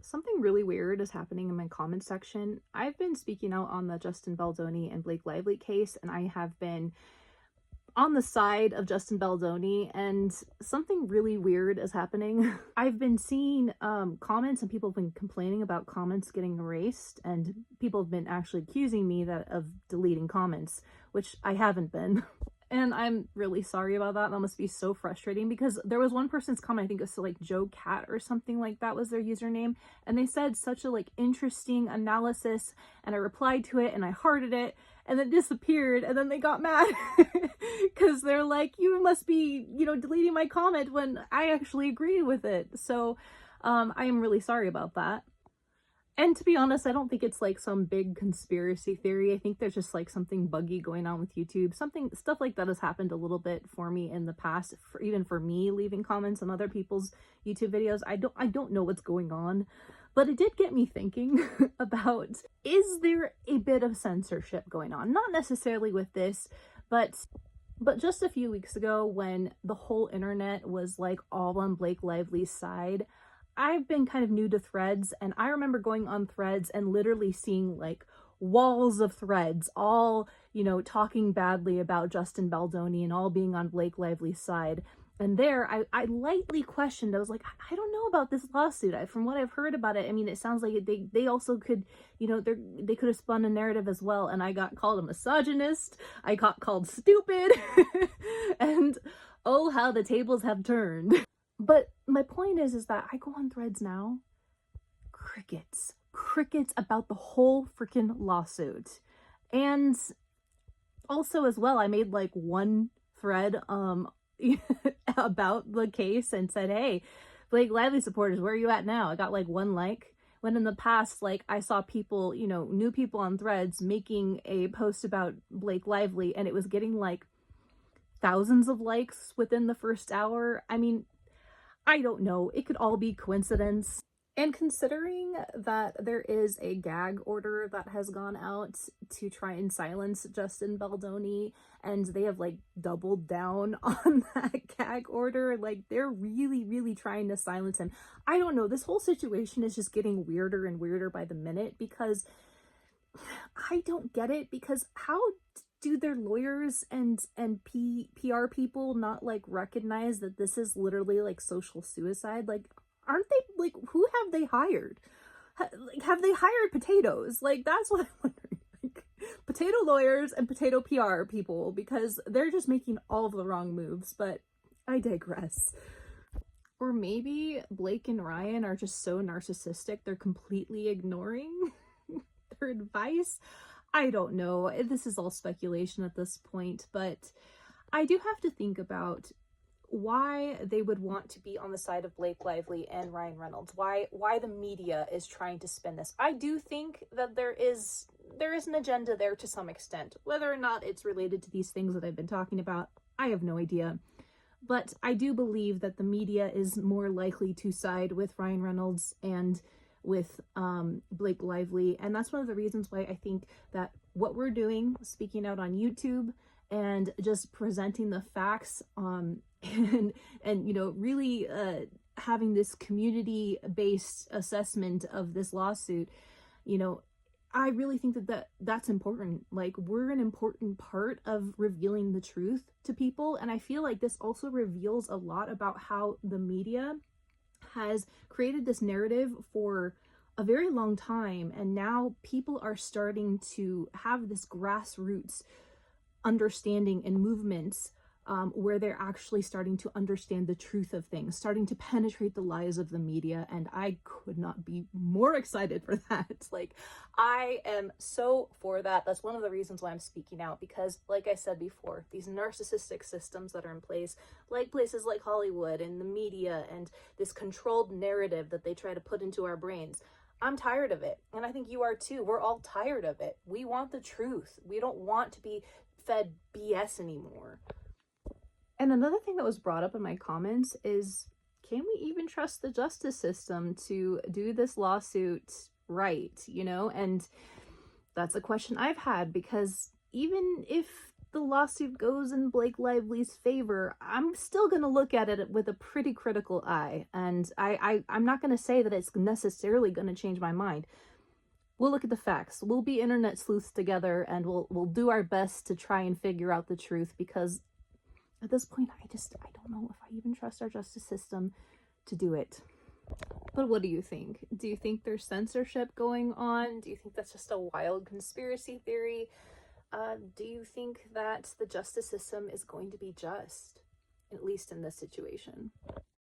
Something really weird is happening in my comment section. I've been speaking out on the Justin Baldoni and Blake Lively case, and I have been on the side of Justin Baldoni, and something really weird is happening. I've been seeing comments, and people have been complaining about comments getting erased, and people have been actually accusing me of deleting comments, which I haven't been. And I'm really sorry about that. That must be so frustrating, because there was one person's comment, I think it was like Joe Cat or something like that was their username, and they said such a interesting analysis, and I replied to it and I hearted it, and it disappeared, and then they got mad because they're like, you must be, deleting my comment when I actually agreed with it. So I am really sorry about that. And to be honest, I don't think it's some big conspiracy theory. I think there's just something buggy going on with YouTube. Stuff like that has happened a little bit for me in the past, even for me leaving comments on other people's YouTube videos. I don't know what's going on, but it did get me thinking about, is there a bit of censorship going on? Not necessarily with this, but just a few weeks ago, when the whole internet was all on Blake Lively's side, I've been kind of new to Threads, and I remember going on Threads and literally seeing walls of threads, all, talking badly about Justin Baldoni and all being on Blake Lively's side. And there, I lightly questioned. I was like, I don't know about this lawsuit. From what I've heard about it, I mean, it sounds like they also could, they could have spun a narrative as well. And I got called a misogynist. I got called stupid. And oh, how the tables have turned. But my point is that I go on Threads now, crickets about the whole freaking lawsuit. And also as well, I made one thread about the case and said, hey, Blake Lively supporters, where are you at now? I got one like. When in the past, I saw people, new people on Threads making a post about Blake Lively, and it was getting thousands of likes within the first hour. I mean, I don't know. It could all be coincidence. And considering that there is a gag order that has gone out to try and silence Justin Baldoni, and they have doubled down on that gag order, they're really, really trying to silence him. I don't know. This whole situation is just getting weirder and weirder by the minute, because I don't get it. Because how do their lawyers and PR people not recognize that this is literally social suicide? Aren't they who have they hired? Have they hired potatoes? That's what I'm wondering. Potato lawyers and potato PR people, because they're just making all of the wrong moves. But I digress. Or maybe Blake and Ryan are just so narcissistic they're completely ignoring their advice. I don't know. This is all speculation at this point, but I do have to think about why they would want to be on the side of Blake Lively and Ryan Reynolds. Why the media is trying to spin this. I do think that there is an agenda there to some extent. Whether or not it's related to these things that I've been talking about, I have no idea. But I do believe that the media is more likely to side with Ryan Reynolds and with Blake Lively, and that's one of the reasons why I think that what we're doing, speaking out on YouTube and just presenting the facts, and really having this community-based assessment of this lawsuit, I really think that's important. We're an important part of revealing the truth to people, and I feel like this also reveals a lot about how the media has created this narrative for a very long time, and now people are starting to have this grassroots understanding and movements where they're actually starting to understand the truth of things, starting to penetrate the lies of the media, and I could not be more excited for that. I am so for that. That's one of the reasons why I'm speaking out, because like I said before, these narcissistic systems that are in place, places like Hollywood and the media, and this controlled narrative that they try to put into our brains, I'm tired of it, and I think you are too. We're all tired of it. We want the truth. We don't want to be fed BS anymore. And another thing that was brought up in my comments is, can we even trust the justice system to do this lawsuit right, And that's a question I've had, because even if the lawsuit goes in Blake Lively's favor, I'm still going to look at it with a pretty critical eye. And I'm not going to say that it's necessarily going to change my mind. We'll look at the facts. We'll be internet sleuths together, and we'll do our best to try and figure out the truth, because at this point, I don't know if I even trust our justice system to do it. But what do you think? Do you think there's censorship going on? Do you think that's just a wild conspiracy theory? Do you think that the justice system is going to be just, at least in this situation?